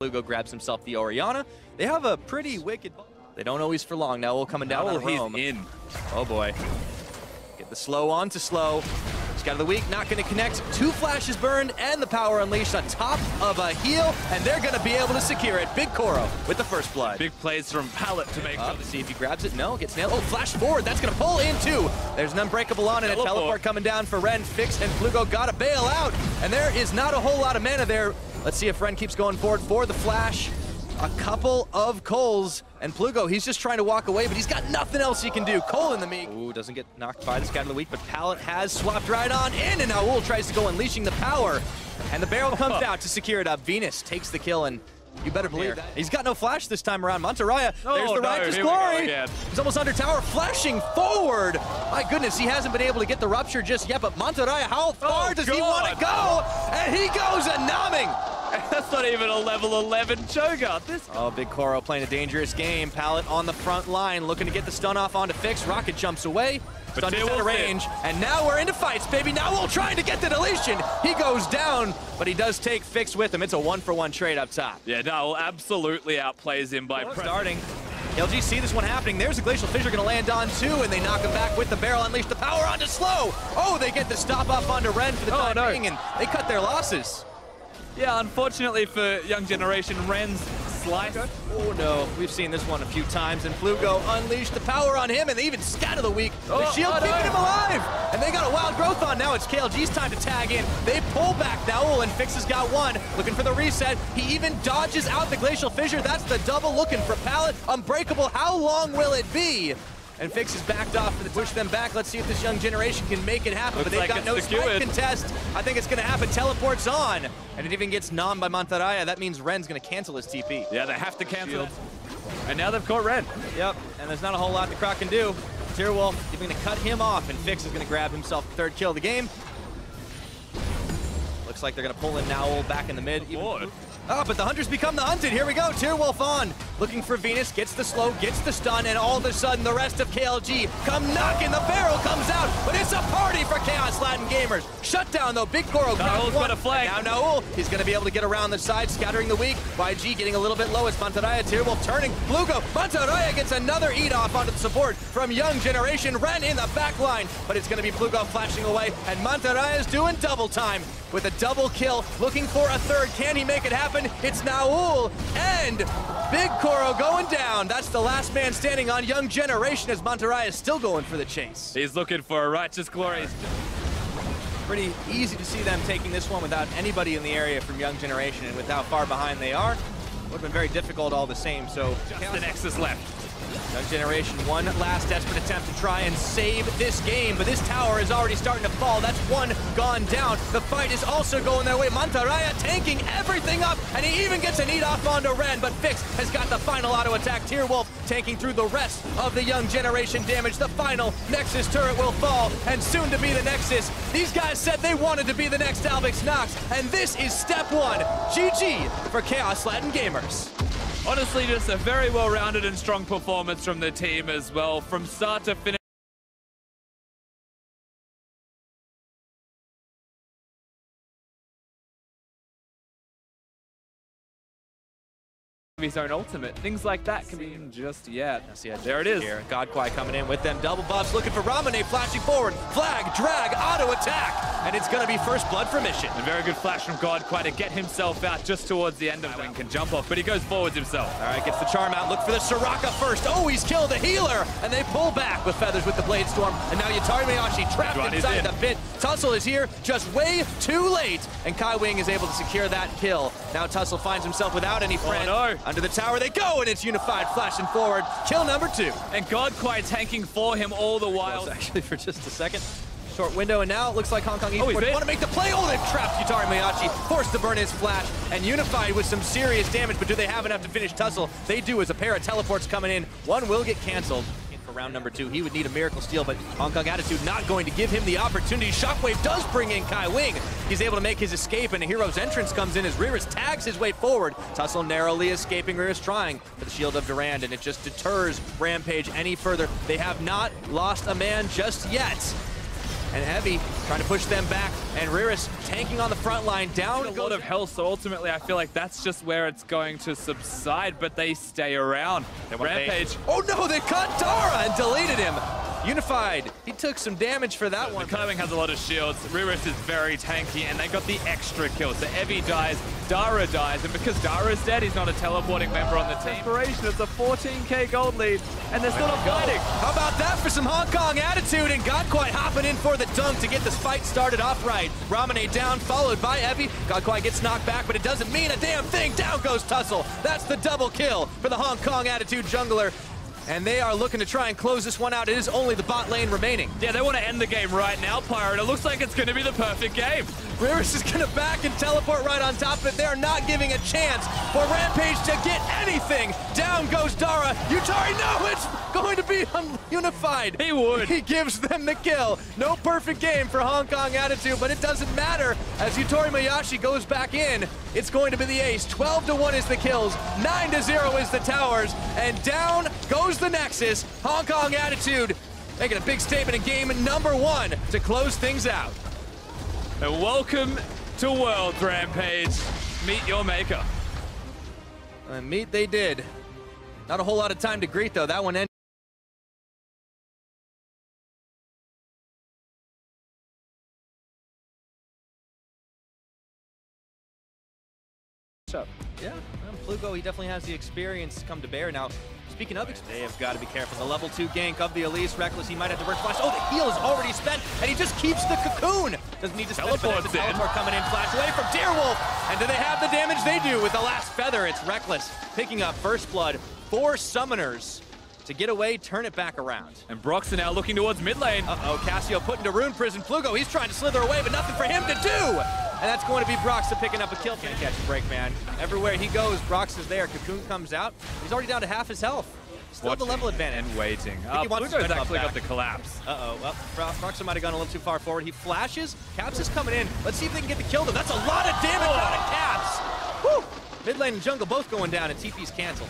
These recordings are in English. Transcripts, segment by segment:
Lugo grabs himself the Orianna. They have a pretty wicked... They don't always for long. Now coming down on Rome. He's in. Oh boy. Get the slow on to slow. Scout of the week, not going to connect. 2 flashes burned and the power unleashed on top of a heal, and they're going to be able to secure it. Big Koro with the first blood. Big plays from Pallet to make sure. See if he grabs it. No, gets nailed. Oh, flash forward. That's going to pull in too. There's an unbreakable on and a teleport coming down for Ren. Fix and Plugo got to bail out, and there is not a whole lot of mana there. Let's see if Ren keeps going forward for the flash. A couple of Coles, and Plugo, he's just trying to walk away, but he's got nothing else he can do. Cole in the meek. Ooh, doesn't get knocked by the Scout of the Week, but Pallet has swapped right on in, and now Ul tries to go unleashing the power, and the barrel comes out to secure it up. Venus takes the kill, and you better believe that. He's got no flash this time around. Mantarraya, there's the righteous glory. He's almost under tower, flashing forward. My goodness, he hasn't been able to get the rupture just yet, but Mantarraya, how far does he want to go? And he goes a numbing. That's not even a level 11 Cho'Gath. Oh, Big Koro playing a dangerous game. Pallet on the front line, looking to get the stun off onto Fix. Rocket jumps away. Stun is out of range. And now we're into fights, baby. Now we'll trying to get the deletion. He goes down, but he does take Fix with him. It's a 1-for-1 trade up top. Yeah, Nowell absolutely outplays him by starting. KLG see this one happening. There's a Glacial Fissure going to land on too, and they knock him back with the barrel. Unleash the power onto Slow. Oh, they get the stop off onto Ren for the time being, and they cut their losses. Yeah, unfortunately for Young Generation, Ren's slice. Oh no, we've seen this one a few times, and Plugo unleashed the power on him, and they even Scout of the Week. The shield keeping him alive, and they got a wild growth on. Now it's KLG's time to tag in. They pull back now, and Fix has got one, looking for the reset. He even dodges out the Glacial Fissure. That's the double looking for Pallet. Unbreakable, how long will it be? And Fix is backed off to push them back. Let's see if this Young Generation can make it happen. But they've got no spike contest. I think it's going to happen. Teleports on. And it even gets nommed by Mantarraya. That means Ren's going to cancel his TP. Yeah, they have to cancel it. And now they've caught Ren. Yep, and there's not a whole lot the Croc can do. Tyrwolf is going to cut him off, and Fix is going to grab himself the 3rd kill of the game. Looks like they're going to pull in Nowell back in the mid. Oh, but the hunters become the hunted. Here we go. Tyrwolf on. Looking for Venus. Gets the slow, gets the stun, and all of a sudden the rest of KLG come knocking. The barrel comes out, but it's a party for Chaos Latin Gamers. Shut down, though. Big Koro grabs one. Got a flag. Now Nowell, he's going to be able to get around the side, scattering the weak. YG getting a little bit low. It's Mantarraya. Tyrwolf turning. Plugo. Mantarraya gets another eat off onto the support from Young Generation. Ren in the back line, but it's going to be Plugo flashing away, and Mantarraya is doing double time with a double kill, looking for a 3rd. Can he make it happen? It's Nowell, and Big Koro going down. That's the last man standing on Young Generation, as Mantarraya is still going for the chase. He's looking for a righteous glory. Pretty easy to see them taking this one without anybody in the area from Young Generation, and with how far behind they are, would have been very difficult all the same. So just the Nexus left. Young Generation, one last desperate attempt to try and save this game, but this tower is already starting to fall. That's one gone down. The fight is also going their way. Mantarraya tanking everything up, and he even gets a need off onto Ren, but Fix has got the final auto attack. Tyrwolf tanking through the rest of the Young Generation damage. The final Nexus turret will fall, and soon to be the Nexus. These guys said they wanted to be the next Albix Nox, and this is step 1. GG for Chaos Latin Gamers. Honestly, just a very well-rounded and strong performance from the team as well, from start to finish. His own ultimate, things like that can be just yet. There it is. Here, Godquai coming in with them double buffs, looking for Ramune, flashing forward, flag, drag, auto attack, and it's going to be first blood for Mission. A very good flash from Godquai to get himself out just towards the end of that. Can jump off, but he goes forwards himself. All right, gets the charm out, look for the Soraka first. Oh, he's killed the healer, and they pull back with Feathers with the Blade Storm, and now Yutari Mayashi trapped inside the pit. Tussle is here, just way too late, and Kai Wing is able to secure that kill. Now Tussle finds himself without any friend. Under the tower they go, and it's Unified flashing forward. Kill number 2. And Godquai tanking for him all the while. Actually, for just a second. Short window, and now it looks like Hong Kong Esports want to make the play. Oh, they've trapped Yutari Mayashi, forced to burn his flash, and Unified with some serious damage, but do they have enough to finish Tussle? They do, as a pair of teleports coming in. One will get canceled. For round number 2, he would need a miracle steal, but Hong Kong Attitude not going to give him the opportunity. Shockwave does bring in Kai Wing. He's able to make his escape, and a hero's entrance comes in as Riris tags his way forward. Tussle narrowly escaping, Riris trying for the shield of Durand, and it just deters Rampage any further. They have not lost a man just yet. and Heavy trying to push them back, and Riris tanking on the front line, down. A lot of health, so ultimately I feel like that's just where it's going to subside, but they stay around. Rampage. Oh no, they caught Dara and deleted him. Unified, he took some damage for that one. The Curving has a lot of shields. Riris is very tanky, and they got the extra kill. So Evie dies, Dara dies, and because Dara's dead, he's not a teleporting member on the team. Desperation, it's a 14k gold lead, and they're still not fighting. How about that for some Hong Kong attitude, and Godquai hopping in for the dunk to get this fight started off right. Ramane down, followed by Evie. Godquai gets knocked back, but it doesn't mean a damn thing. Down goes Tussle. That's the double kill for the Hong Kong attitude jungler. And they are looking to try and close this one out. It is only the bot lane remaining. Yeah, they want to end the game right now, Pirate. It looks like it's going to be the perfect game. Riris is going to back and teleport right on top of it. They're not giving a chance for Rampage to get anything. Down goes Dara. Yutari, no, it's going to be Unified. He would. He gives them the kill. No perfect game for Hong Kong attitude, but it doesn't matter as Yutori Mayashi goes back in. It's going to be the ace. 12-1 is the kills. 9-0 is the towers. And down goes the Nexus. Hong Kong attitude making a big statement in game number 1 to close things out. And welcome to Worlds, Rampage. Meet your maker. And meet they did. Not a whole lot of time to greet, though. That one ended. Yeah, Plugo, he definitely has the experience to come to bear. Now, speaking of experience, they have got to be careful. The level 2 gank of the Elise. Reckless, he might have to burst flash. Oh, the heal is already spent, and he just keeps the cocoon. Doesn't need to spend it, but there's a teleport coming in. Flash away from Deerwolf. And do they have the damage? They do with the last feather. It's Reckless picking up first blood. 4 summoners to get away, turn it back around. And Brox are now looking towards mid lane. Uh-oh, Cassio put into Rune Prison. Plugo, he's trying to slither away, but nothing for him to do. And that's going to be Broxa picking up a kill. Can't catch a break, man. Everywhere he goes, Brox is there. Cocoon comes out. He's already down to half his health. Still the level advantage. And waiting. Plugo's actually got the collapse. Uh-oh, well, Broxa might have gone a little too far forward. He flashes. Caps is coming in. Let's see if they can get the kill, though. That's a lot of damage out of Caps. Whew. Mid lane and jungle both going down, and TP's canceled.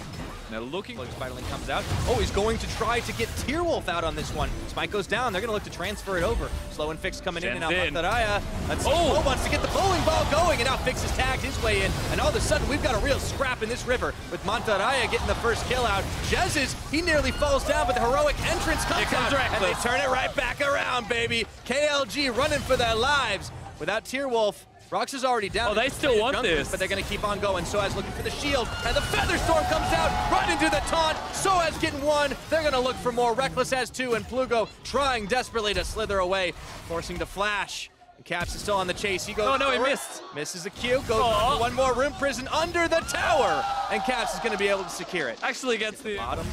They're looking. Spiderling comes out. Oh, he's going to try to get Tearwolf out on this one. Spike goes down. They're going to look to transfer it over. Slow and Fix coming in, and now Mantaraya. Let's see. Slow wants to get the bowling ball going, and now Fix is tagged his way in. And all of a sudden, we've got a real scrap in this river with Mantaraya getting the first kill out. Jez's, he nearly falls down, but the heroic entrance comes out, and they turn it right back around, baby. KLG running for their lives. Without Tearwolf, Brox is already down. Oh, they still want this. But they're going to keep on going. Soaz looking for the shield, and the Feather Storm comes out, right into the taunt. Soaz getting 1. They're going to look for more. Reckless has 2, and Plugo trying desperately to slither away, forcing to flash. And Caps is still on the chase. He goes. Oh, no, he missed. Misses a Q. Goes for one more Rune Prison under the tower, and Caps is going to be able to secure it. Actually gets the bottom.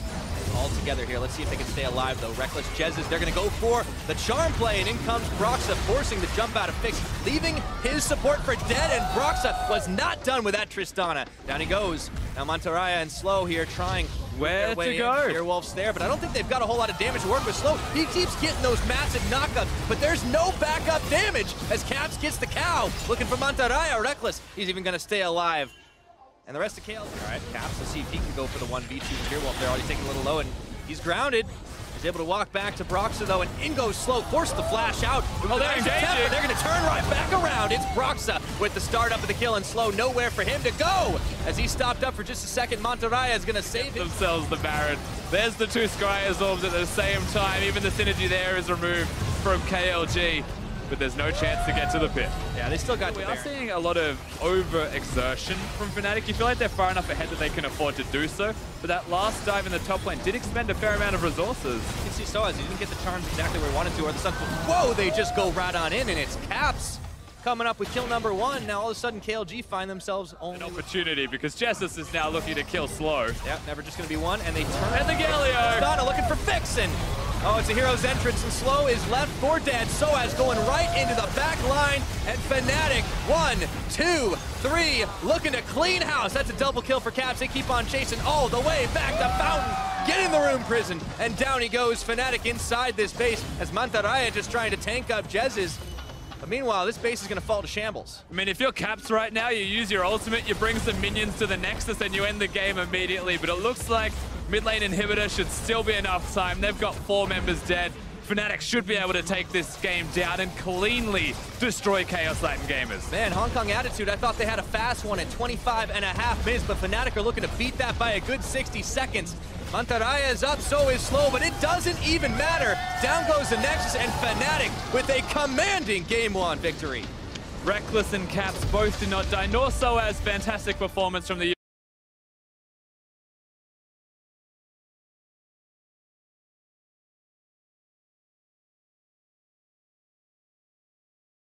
All together here. Let's see if they can stay alive, though. Reckless Jez's, they're going to go for the charm play, and in comes Broxa, forcing the jump out of Fix, leaving his support for dead, and Broxa was not done with that Tristana. Down he goes. Now Mantaraya and Slow here trying where to go. Earwolf's there, but I don't think they've got a whole lot of damage to work with. Slow, he keeps getting those massive knockups, but there's no backup damage as Caps gets the cow. Looking for Mantaraya. Reckless, he's even going to stay alive. And the rest of KLG. All right, Caps, let's see if he can go for the 1v2 Tearwolf. They're already taking a little low, and he's grounded. He's able to walk back to Broxa, though, and in goes Slow, forced the flash out. Oh, they're engaging. They're going to turn right back around. It's Broxa with the start up of the kill, and Slow nowhere for him to go. As he stopped up for just a second, Mantaraya is going to save themselves the Baron. There's the 2 Scryers orbs at the same time. Even the synergy there is removed from KLG. But there's no chance to get to the pit. Yeah, they still got We are seeing a lot of over-exertion from Fnatic. You feel like they're far enough ahead that they can afford to do so. But that last dive in the top lane did expend a fair amount of resources. You can see Soaz, he didn't get the charms exactly where he wanted to, or the Sun. Whoa, they just go right on in, and it's Caps coming up with kill number 1. Now all of a sudden KLG find themselves only an opportunity because Jesus is now looking to kill Slow. Yeah, never just going to be 1, and they turn. And the Galio. Donna looking for Fixin. Oh, it's a hero's entrance, and Slow is left for dead. Soaz going right into the back line, and Fnatic 1, 2, 3, looking to clean house. That's a double kill for Caps. They keep on chasing all the way back to Fountain, getting the Rune Prison, and down he goes. Fnatic inside this base as Mantaraya just trying to tank up Jez's. But meanwhile, this base is going to fall to shambles. I mean, if you're Caps right now, you use your ultimate, you bring some minions to the Nexus, and you end the game immediately. But it looks like mid lane inhibitor should still be enough time. They've got 4 members dead. Fnatic should be able to take this game down and cleanly destroy Chaos Latin Gamers. Man, Hong Kong Attitude, I thought they had a fast one at 25.5 minutes, but Fnatic are looking to beat that by a good 60 seconds. Mantarraya is up, so is Slow, but it doesn't even matter. Down goes the Nexus, and Fnatic with a commanding Game 1 victory. Reckless and Caps both did not die, nor so as fantastic performance from the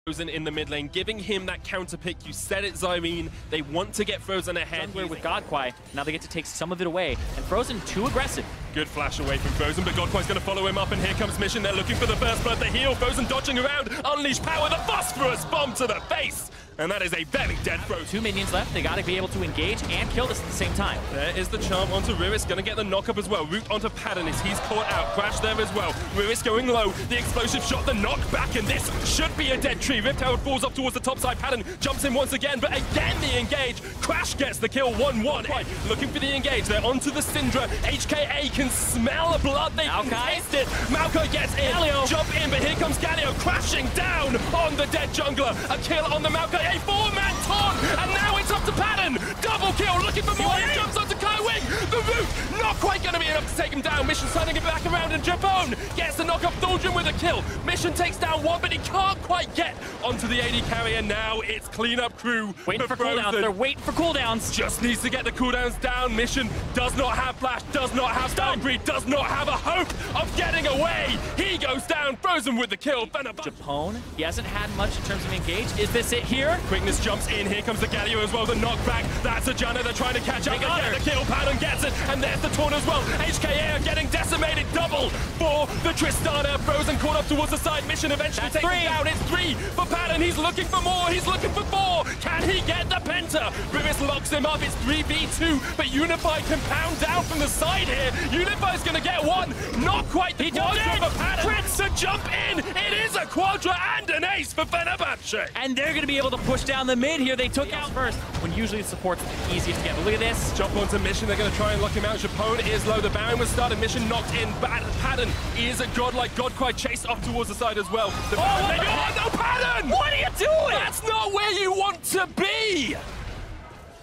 Frozen in the mid lane, giving him that counter pick. You said it, Zyrene. They want to get Frozen ahead. With Godquai, now they get to take some of it away, and Frozen too aggressive. Good flash away from Frozen, but Godquai's going to follow him up, and here comes Mission. They're looking for the first blood, the heal. Frozen dodging around, unleash power, the phosphorus bomb to the face. And that is a very dead Frozen. 2 minions left. They got to be able to engage and kill this at the same time. There is the charm onto Riris, going to get the knock-up as well. Root onto Padden as he's caught out. Crash there as well. Riris going low. The explosive shot, the knockback, and this should be a dead tree. Rift Herald falls up towards the top side. Padden jumps in once again, but again the engage. Crash gets the kill, 1-1. Looking for the engage. They're onto the Syndra. HKA can smell the blood. They can taste it. Maokai gets in. Galio. Jump in, but here comes Galio crashing down on the dead jungler. A kill on the Maokai. A 4-man taunt, and now it's up to Padden. Double kill, looking for more. He jumps onto Kai Wing. The root, not quite going to be enough to take him down. Mission turning it back around, and Japone gets the knock up Thorgrim with a kill. Mission takes down one, but he can't quite get onto the AD carrier. Now it's cleanup crew. Waiting for cooldowns. They're waiting for cooldowns. Just needs to get the cooldowns down. Mission does not have flash, does not have Valkyrie, does not have a hope of getting away. He goes down. Frozen with the kill. Japone, he hasn't had much in terms of engage. Is this it here? Quickness jumps in. Here comes the Galio as well. The knockback. That's a Janna. They're trying to catch up. They get the kill. Padden gets it. And there's the taunt as well. HKA are getting decimated. Double for the Tristana. Frozen caught up towards the side. Mission eventually taken down. It's 3 for Padden. He's looking for more. He's looking for 4. Can he get the penta? Rivis locks him up. It's 3v2. But Unify can pound down from the side here. Unify's going to get one. Not quite the quadra for Padden. Crits to jump in. It is a quadra and an ace for Fenerbahce. And they're going to be able to push down the mid here. They took out first, when usually the support's the easiest to get. But look at this. Jump onto Mission. They're going to try and lock him out. Japone is low. The Baron was started. Mission knocked in. Padden is a godlike. Godquai chased up towards the side as well. The Baron, no, Padden! What are you doing? That's not where you want to be!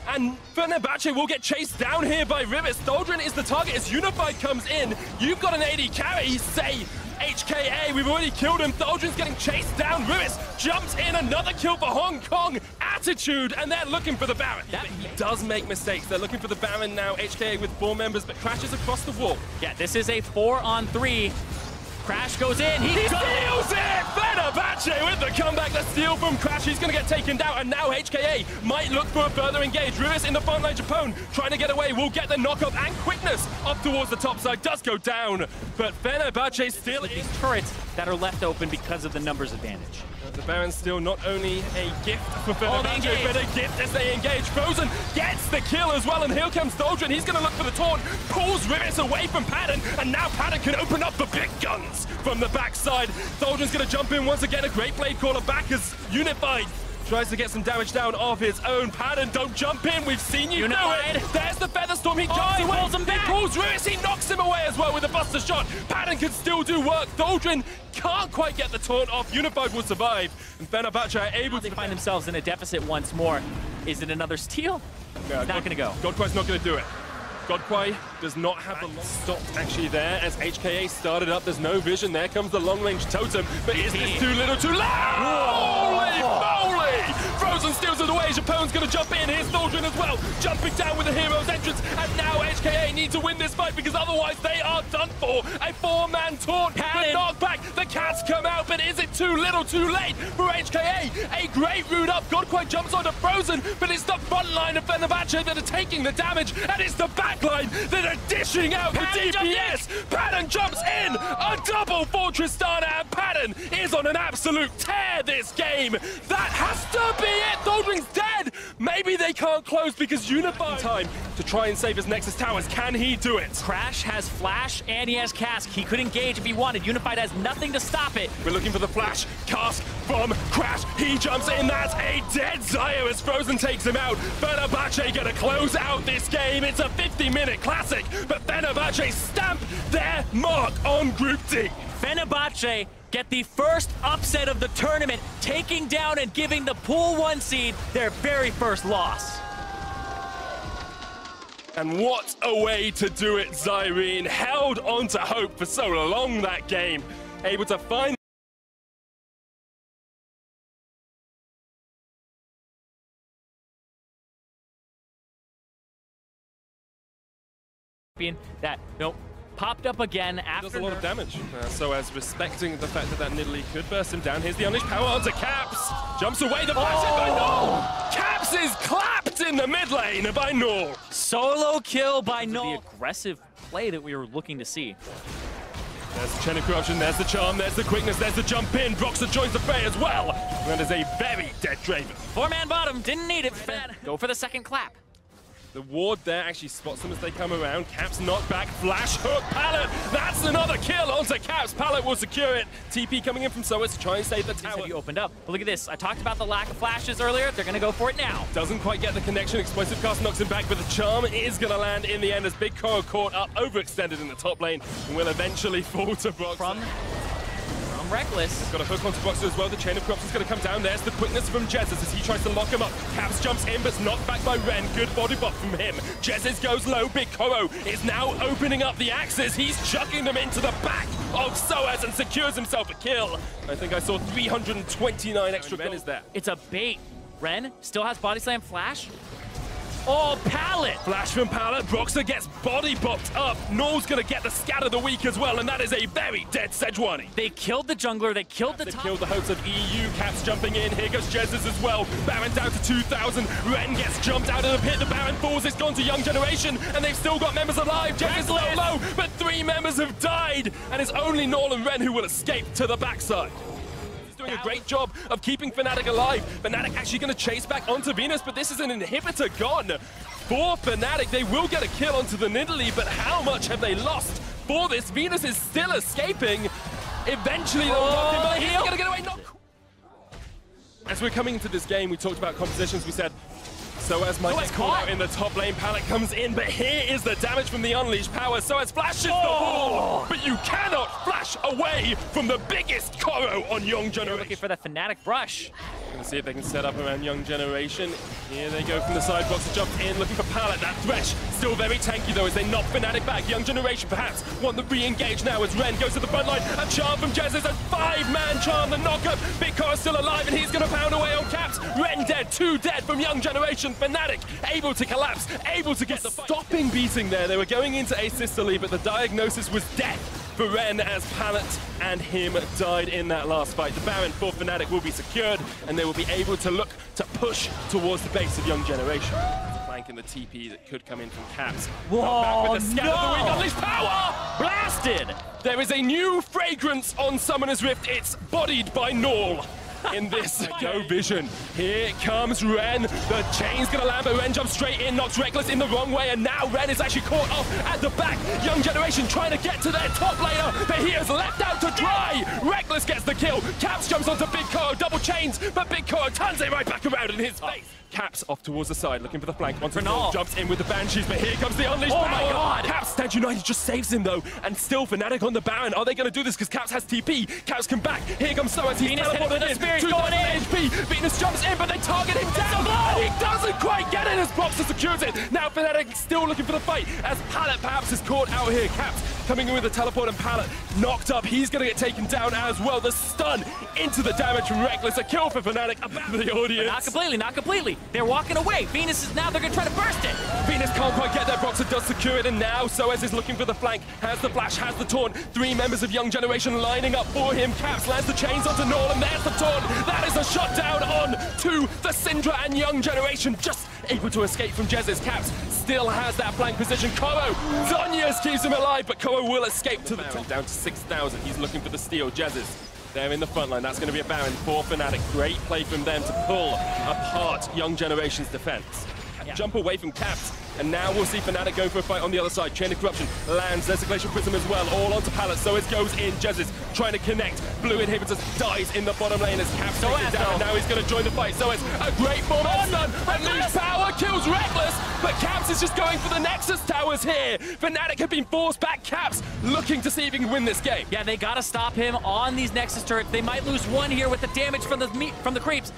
And Fenerbahce will get chased down here by Rivis. Thorgrim is the target as Unified comes in. You've got an AD carry, say HKA. We've already killed him. Thorgrim's getting chased down. Rivis jumps in. Another kill for Hong Kong. Attitude, and they're looking for the Baron. But he does make mistakes. They're looking for the Baron now. HKA with 4 members, but crashes across the wall. Yeah, this is a 4-on-3. Crash goes in. He steals it! Fenerbahce with the comeback. The steal from Crash. He's going to get taken down, and now HKA might look for a further engage. Rivis in the front line. Japone trying to get away. Will get the knock-up and quickness up towards the top side. Does go down, but Fenerbahce still is. These turrets that are left open because of the numbers advantage. The Baron's still not only a gift for Fenerbahce, but a gift as they engage. Frozen gets the kill as well, and here comes Thorgrim. He's going to look for the taunt, pulls Rivis away from Padden, and now Padden can open up the big guns from the backside. Thorgrim's going to jump in once again. A great blade caller back as Unified tries to get some damage down of his own. Padden, don't jump in. We've seen you do it. There's the Featherstorm. He jumps away. Pulls him back. He pulls Rivis. He knocks him away as well with a buster shot. Padden can still do work. Thorgrim can't quite get the taunt off. Unified will survive. And Fenerbahce are able to find themselves in a deficit once more. Is it another steal? No, it's not going to go. Godquai's not going to do it. Godquai does not have the stopped actually there as HKA started up. There's no vision. There comes the long-range totem. But is this too little too late? Holy moly! Frozen steals it away. Japone's going to jump in. Here's Thorgrim as well. Jumping down with the hero's entrance. And now HKA need to win this fight because otherwise they are done for. A 4-man taunt. The knockback. The cats come out. But is it too little too late for HKA? A great root up. Godquai jumps onto Frozen. But it's the front line of Fenerbahce that are taking the damage. And it's the back line that are dishing out the DPS. Padden jumps in. A double for Tristana. And Padden is on an absolute tear this game. That has to be it. Thorgrim's dead. Maybe they can't close because Unified time to try and save his Nexus Towers. Can he do it? Crash has Flash and he has Cask. He could engage if he wanted. Unified has nothing to stop it. We're looking for the Flash. Cask from Crash. He jumps in. That's a dead Zaya as Frozen takes him out. Fenerbahce gonna close out this game. It's a 50-minute classic, but Fenerbahce stamp their mark on Group D. Fenerbahce get the first upset of the tournament, taking down and giving the Pool 1 seed their very first loss. And what a way to do it, Zyrene. Held on to hope for so long that game. Able to find that popped up again after. does a lot of damage. So as respecting the fact that that Nidalee could burst him down, here's the unleashed power onto Caps. Jumps away, the flash in by Null. Caps is clapped in the mid lane by Null. Solo kill by Null. The aggressive play that we were looking to see. There's the chain of corruption, there's the charm, there's the quickness, there's the jump in. Broxah joins the fray as well. That is a very dead Draven. 4-man bottom, didn't need it. Go for the second clap. The ward there actually spots them as they come around. Caps knocked back, flash hook, Pallet. That's another kill onto Caps. Pallet will secure it. TP coming in from Soas to try and save the tower. You opened up. But look at this. I talked about the lack of flashes earlier. They're going to go for it now. Doesn't quite get the connection. Explosive cast knocks him back, but the charm is going to land in the end as Big Koro caught up, overextended in the top lane, and will eventually fall to Broxah. From Reckless. Got a hook onto Broxah as well. The chain of corruption is going to come down. There's the quickness from Jezz as he tries to lock him up. Caps jumps in, but's knocked back by Ren. Good body buff from him. Jezz goes low. Big Koro is now opening up the axes. He's chucking them into the back of Soas and secures himself a kill. I think I saw 329 extra Ren is there. It's a bait. Ren still has body slam flash. Oh, Pallet! Flash from Pallet. Broxah gets body bopped up. Null's going to get the scat of the week as well, and that is a very dead Sejuani. They killed the jungler. They killed the They top. killed the hopes of EU. Caps jumping in. Here goes Jezz as well. Baron down to 2,000. Ren gets jumped out of the pit. The Baron falls. It's gone to Young Generation, and they've still got members alive. Jezz is low, but 3 members have died, and it's only Null and Ren who will escape to the backside. Doing a great job of keeping Fnatic alive. Fnatic actually going to chase back onto Venus, but this is an inhibitor gone. For Fnatic, they will get a kill onto the Nidalee, but how much have they lost for this? Venus is still escaping. Eventually, they'll knock him, but he's going to get away. As we're coming into this game, we talked about compositions. We said, Soas might get caught out in the top lane. Pallet comes in, but here is the damage from the unleashed power. Soas flashes the ball, but you cannot flash away from the biggest Koro on Young Generation. Looking for the Fnatic brush. Gonna see if they can set up around Young Generation. Here they go from the side. Broxah jumps in, looking for Pallet. That Thresh still very tanky though as they knock Fnatic back. Young Generation perhaps want to re-engage now as Ren goes to the front line. A charm from Jezz is a 5-man charm. The knockup. Big Koro's still alive and he's gonna pound away on Caps. Ren dead, 2 dead from Young Generation. Fnatic able to collapse, able to get the stopping beating there. They were going into asystole, but the diagnosis was death for Ren as Pallet and him died in that last fight. The Baron for Fnatic will be secured and they will be able to look to push towards the base of Young Generation. Flank in the TP that could come in from Caps. Whoa, back with the scat of the week. Unleashed power! Blasted! There is a new fragrance on Summoner's Rift. It's bodied by Null. In this Go Vision. Here comes Ren. The chain's gonna land, but Ren jumps straight in, knocks Reckless in the wrong way, and now Ren is actually caught off at the back. Young Generation trying to get to their top laner, but he is left out to dry. Reckless gets the kill. Caps jumps onto Big Koro, double chains, but Big Koro turns it right back around in his face. Caps off towards the side, looking for the flank. Onto Null, jumps in with the Banshees, but here comes the unleashed power. My God! Caps stand united, just saves him though, and still Fnatic on the Baron. Are they going to do this? Because Caps has TP. Caps come back. Here comes Soas. He's teleported in. Spirit going in. HP. Venus jumps in, but they target him down. He doesn't quite get it as Broxah secures it. Now Fnatic still looking for the fight as Pallet perhaps is caught out here. Caps coming in with a teleport and Pallet knocked up. He's going to get taken down as well. The stun into the damage from Reckless. A kill for Fnatic. About the audience. Not completely, not completely. They're walking away. Venus is now, they're going to try to burst it. Venus can't quite get there. Broxah does secure it, and now Soas is looking for the flank. Has the flash, has the taunt. 3 members of Young Generation lining up for him. Caps lands the chains onto Null, and there's the taunt. That is a shutdown on to the Syndra and Young Generation. Just able to escape from Jezz's. Caps still has that flank position. Koro, Zonius keeps him alive, but Koro will escape to the top. Down to 6,000. He's looking for the steal. Jezz's there in the front line. That's going to be a Baron for Fnatic. Great play from them to pull apart Young Generation's defense. Jump away from Caps. And now we'll see Fnatic going for a fight on the other side. Chain of Corruption lands. There's a Glacial Prism as well. All onto Pallet. So it goes in. Jezis trying to connect. Blue Inhibitors dies in the bottom lane as Caps takes it down. And now he's going to join the fight. So it's a great form of stun. Unleash power kills Reckless. But Caps is just going for the Nexus towers here. Fnatic have been forced back. Caps looking to see if he can win this game. Yeah, they got to stop him on these Nexus turrets. They might lose one here with the damage from the creeps.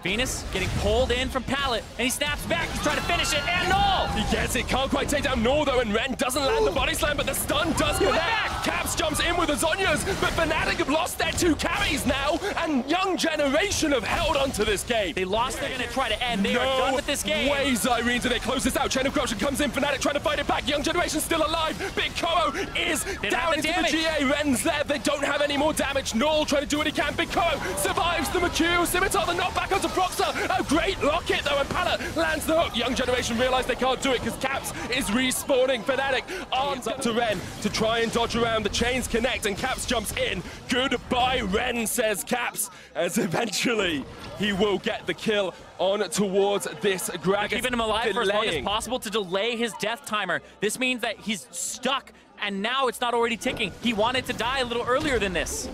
Venus getting pulled in from Pallet, and he snaps back. He's trying to finish it, and Null! He gets it, can't quite take down Null though, and Ren doesn't land the body slam, but the stun does connect. Caps jumps in with the Zhonya's, but Fnatic have lost their 2 carries now, and Young Generation have held on to this game. They lost, they're gonna try to end. They are done with this game. No way, Zyrene, do they close this out? Chain of Corruption comes in, Fnatic trying to fight it back. Young Generation still alive. Big Koro is down into the GA. Ren's there, they don't have any more damage. Null trying to do what he can. Big Koro survives the McHugh. Scimitar the knockback onto Proxer. Great locket though, and Pallet lands the hook. Young Generation realize they can't do it because Caps is respawning. Fnatic arms up to Ren to try and dodge around. The chains connect and Caps jumps in. Goodbye, Ren, says Caps, as eventually he will get the kill on towards this Gragas. Keeping him alive for as long as possible to delay his death timer. This means that he's stuck, and now it's not already ticking. He wanted to die a little earlier than this.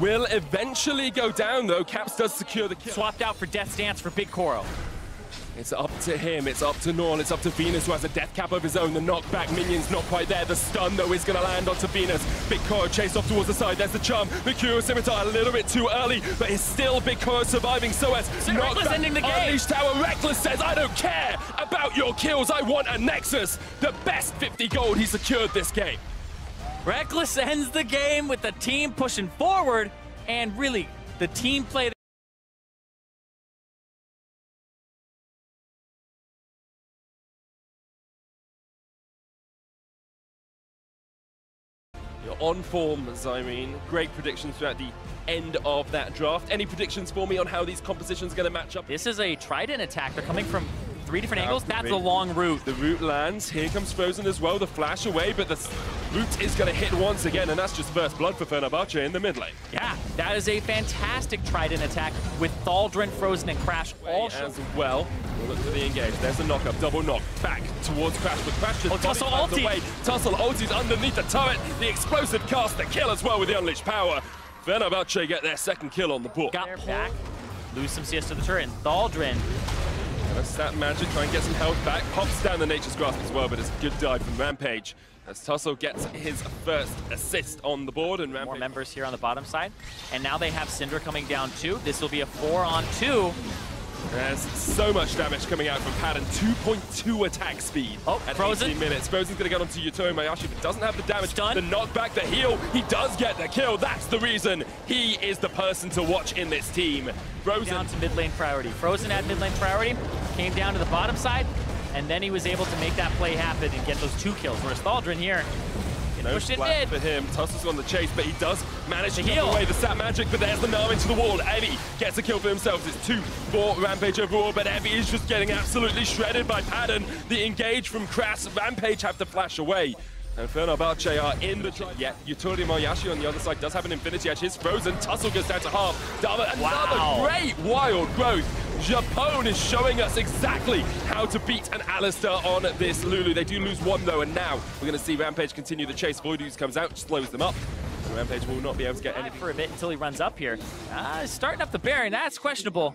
Will eventually go down though. Caps does secure the kill. Swapped out for Death's Dance for Big Koro. It's up to him, it's up to Norn, it's up to Venus, who has a death cap of his own. The knockback minion's not quite there. The stun, though, is going to land onto Venus. Big Koro chased off towards the side. There's the charm. Mercurial Scimitar a little bit too early, but it's still Big Koro surviving. So as Reckless ending the game. Unleash Tower. Reckless says, I don't care about your kills. I want a Nexus. The best 50 gold he secured this game. Reckless ends the game with the team pushing forward, and really, the team play. You're on form, Zyrene. Great predictions throughout the end of that draft. Any predictions for me on how these compositions are going to match up? This is a Trident attack. They're coming from 3 different angles. That's a long route. The route lands. Here comes Frozen as well. The flash away, but the route is going to hit once again, and that's just first blood for Fenerbahce in the mid lane. Yeah, that is a fantastic Trident attack with Thaldrin, Frozen, and Crash all as well. We'll look for the engage. There's the knock-up, double knock. Back towards Crash, but Crash just Tussle ulti. Away. Tussle ulti's underneath the turret. The explosive cast, the kill as well with the unleashed power. Fenerbahce get their second kill on the board. Got back. Lose some CS to the turret. Thaldrin. Stat Magic, try and get some health back. Pops down the Nature's Grasp as well, but it's a good dive from Rampage as Tussle gets his first assist on the board. And Rampage. More members here on the bottom side. And now they have Syndra coming down too. This will be a 4-on-2. There's so much damage coming out from Padden. 2.2 attack speed at Frozen. 18 minutes. Frozen's going to get onto Yuto Mayashi, but doesn't have the damage. Stun. The knockback, the heal. He does get the kill. That's the reason he is the person to watch in this team. Frozen. Down to mid lane priority. Frozen had mid lane priority. Came down to the bottom side. And then he was able to make that play happen and get those 2 kills. Whereas Thaldrin here, no splat for him. Tussle's on the chase, but he does manage to heal away the Sat Magic, but there's the Nam into the wall. Evie gets a kill for himself. It's 2 for Rampage overall, but Evie is just getting absolutely shredded by Padden. The engage from Crass. Rampage have to flash away. And Fenerbahce are in the trap. Yet Yutori Mayashi on the other side does have an Infinity Edge. His Frozen. Tussle goes down to half. Dama, another great wild growth. Japone is showing us exactly how to beat an Alistar on this Lulu. They do lose 1 though, and now we're going to see Rampage continue the chase. Voidooz comes out, slows them up. And Rampage will not be able to get anything for a bit until he runs up here. Starting up the Baron, that's questionable.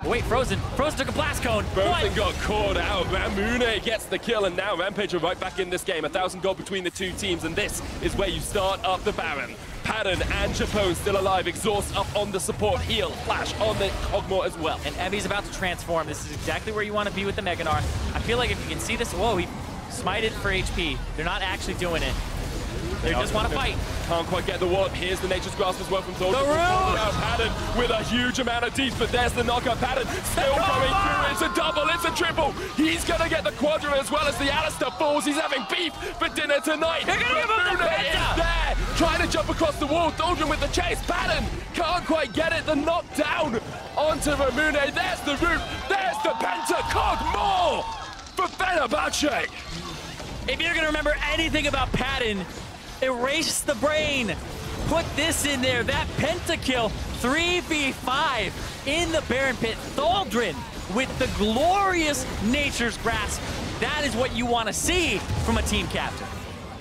Oh, wait, Frozen took a blast cone. Frozen got caught out. Ramune gets the kill, and now Rampage are right back in this game. 1,000 gold between the 2 teams, and this is where you start up the Baron. Padden and Japone still alive. Exhaust up on the support. Heal. Flash on the Kog'Maw as well. And Evie's about to transform. This is exactly where you want to be with the Mega Gnar. I feel like if you can see this, whoa, he smited for HP. They're not actually doing it. They just want to fight. Can't quite get the wallop. Here's the Nature's Grasp as well from Thor. The root! Padden with a huge amount of deep, but there's the knockup. Padden still going through. It's a double, it's a triple. He's going to get the quadra as well as the Alistar falls. He's having beef for dinner tonight. They're going to give him the is there, trying to jump across the wall. Thaldrin with the chase. Padden can't quite get it. The knockdown onto Ramune. There's the root. There's the Penta. Kog'Maw for Fenerbahce. If you're going to remember anything about Padden, erase the brain. put this in there. That pentakill, 3v5 in the Baron Pit. Thaldrin with the glorious Nature's Grasp. That is what you want to see from a team captain.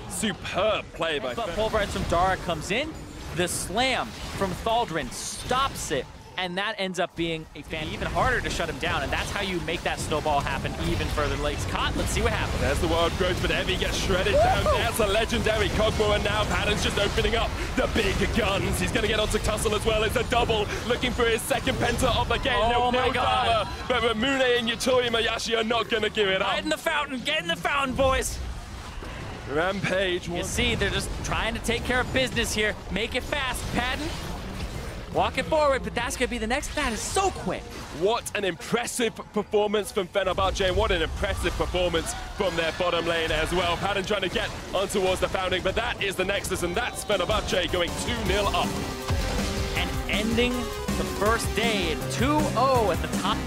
Superb play by But pulverize from Dara comes in. The slam from Thaldrin stops it. And that ends up being even harder to shut him down, and that's how you make that snowball happen even further. Legs caught. Let's see what happens. There's the wild growth, but Evie gets shredded down. There's a legendary Cogmo, and now Pattern's just opening up the big guns. He's going to get onto Tussle as well. It's a double, looking for his second penta of the game. Oh my God. But Ramune and Yutoi Mayashi are not going to give it up. Get in the fountain, boys. Rampage. You see, they're just trying to take care of business here. Make it fast, Patton. Walk it forward, but that's going to be the next. That is so quick. What an impressive performance from Fenerbahce, and what an impressive performance from their bottom lane as well. Pattern trying to get on towards the founding, but that is the Nexus, and that's Fenerbahce going 2-0 up. And ending the first day at 2-0 at the top.